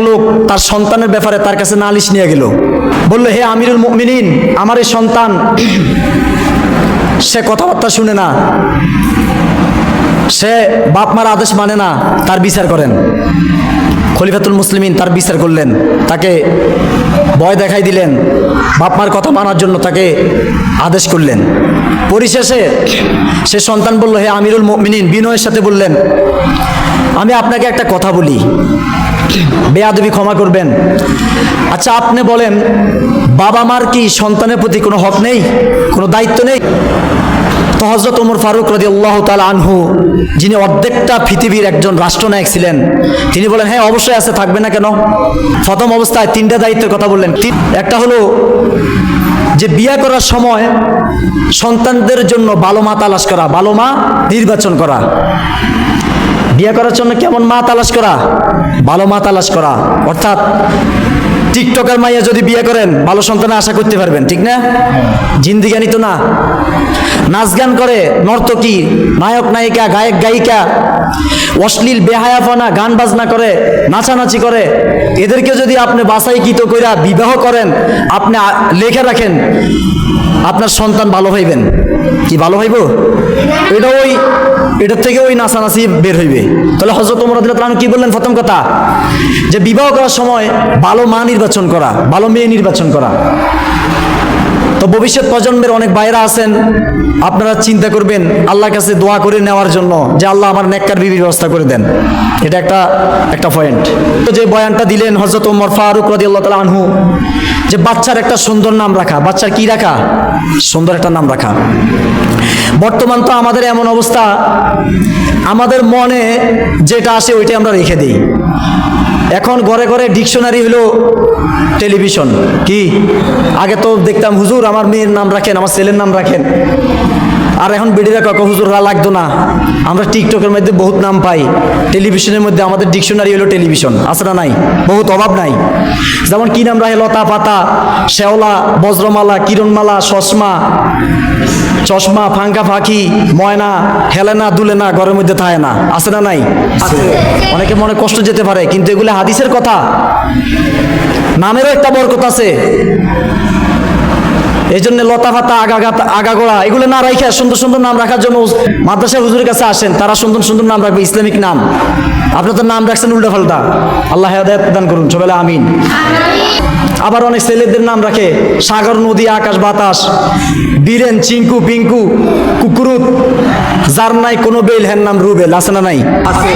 লোক তার সন্তানের ব্যাপারে তার কাছে নালিশ নিয়ে গেল, বলল, হে আমিরুল মুমিনিন, আমার এই সন্তান সে কথাবার্তা শুনে না, সে বাপ মার আদেশ মানে না, তার বিচার করেন। খলিফাতুল মুসলিমিন তার বিচার করলেন, তাকে ভয় দেখাই দিলেন, বাপ মার কথা মানার জন্য তাকে আদেশ করলেন। পরিশেষে সে সন্তান বলল, হে আমিরুল মুমিনিন, বিনয়ের সাথে বললেন, আমি আপনাকে একটা কথা বলি, বেয়াদবি ক্ষমা করবেন। আচ্ছা আপনি বলেন, বাবা মার কি সন্তানের প্রতি কোনো হক নেই, কোনো দায়িত্ব নেই? তো হযরত ওমর ফারুক রাদিয়াল্লাহু তাআলা আনহু, যিনি অর্ধেকটা পৃথিবীর একজন রাষ্ট্রনায়ক ছিলেন, তিনি বলেন, হ্যাঁ অবশ্যই আছে, থাকবে না কেন? প্রথম অবস্থায় তিনটা দায়িত্বের কথা বললেন। একটা হলো যে বিয়ে করার সময় সন্তানদের জন্য ভালো মা তালাশ করা, ভালো মা নির্বাচন করা। বিয়ে করার জন্য কেমন মা তালাশ করা? ভালো মা তালাশ করা। অর্থাৎ টিকটকের মাইয়া যদি বিয়ে করেন, ভালো সন্তানের আশা করতে পারবেন, ঠিক না? জিন্দিগানি তো না। নাচ গান করে, নর্তকী, নায়ক নায়িকা, গায়ক গায়িকা, অশ্লীল বেহায়াপনা, গান বাজনা করে, নাচানাচি করে, এদেরকে যদি আপনি বাছাইকৃত কইরা বিবাহ করেন, আপনি লেখে রাখেন আপনার সন্তান ভালো হইবেন। কি ভালো হইব? এটার থেকে ওই নাচানাচি বের হইবে। তাহলে হযরত ওমর রাদিয়াল্লাহু আনহু কি বললেন? প্রথম কথা যে বিবাহ করার সময় ভালো মা নির্বাচন করা, ভালো মেয়ে নির্বাচন করা। তো ভবিষ্যৎ প্রজন্মের অনেক ভাইরা আছেন, আপনারা চিন্তা করবেন আল্লাহর কাছে দোয়া করে নেওয়ার জন্য যে আল্লাহ আমার নেককার বিবির ব্যবস্থা করে দেন। এটা একটা পয়েন্ট। তো যে বয়ানটা দিলেন হযরত ওমর ফারুক রাদিয়াল্লাহু তাআলা আনহু, যে বাচ্চার একটা সুন্দর নাম রাখা। বাচ্চার কি রাখা? সুন্দর একটা নাম রাখা। বর্তমান তো আমাদের এমন অবস্থা, আমাদের মনে যেটা আসে ওইটাই আমরা রেখে দিই। এখন ঘরে ঘরে ডিকশনারি হলো টেলিভিশন। কি আগে তো দেখতাম, হুজুর আমার মেয়ের নাম রাখেন, আমার ছেলের নাম রাখেন। আর এখন বেডিরা কাকা হুজুররা লাগতো না, আমরা টিকটকের মধ্যে বহুত নাম পাই। টেলিভিশনের মধ্যে আমাদের ডিকশনারি হলো টেলিভিশন। আছে না নাই? বহুত অভাব নাই। যেমন কি নাম রাখে? লতা পাতা, শেওলা, বজ্রমালা, কিরণমালা, চশমা, ফাঙ্কা ফাঁকি, ময়না, হেলেনা দুলেনা ঘরের মধ্যে থাকে না। আছে না নাই? আছে। অনেকে মনে কষ্ট যেতে পারে, কিন্তু এগুলো হাদিসের কথা। নামেরও একটা বরকত আছে। এই জন্য লতা পাতা, আগাগোড়া এগুলো না রাখা সুন্দর সুন্দর নাম রাখার জন্য মাদ্রাসা হুজুরের কাছে আসেন, তারা সুন্দর সুন্দর নাম রাখবে, ইসলামিক নাম। আপনার তো নাম রাখছেন উল্টা পাল্টা। আল্লাহ হেদায়েত প্রদান করুন, সবাই আমিন। আবার অনেক ছেলেদের নাম রাখে সাগর, নদী, আকাশ, বাতাস, বীরেন, চিঙ্কু, পিঙ্কু, কুকুরুত, যার নাই কোনো বেল, হ্যার নাম রুবেল। আছে না নাই? আছে।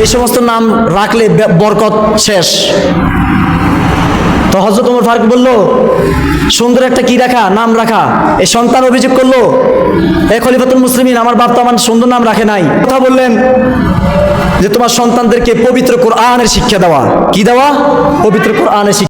এই সমস্ত নাম রাখলে বরকত শেষ। তো হযরত ওমর ফারুক বলল, সুন্দর একটা কি রাখা, নাম রাখা। এই সন্তান অভিযোগ করলো, এ খলিফাতুল মুসলিমিন, আমার বাপ তো আমার সুন্দর নাম রাখে নাই। কথা বললেন যে তোমার সন্তানদেরকে পবিত্র কোরআনের শিক্ষা দেওয়া। কি দেওয়া? পবিত্র কোরআনের শিক্ষা।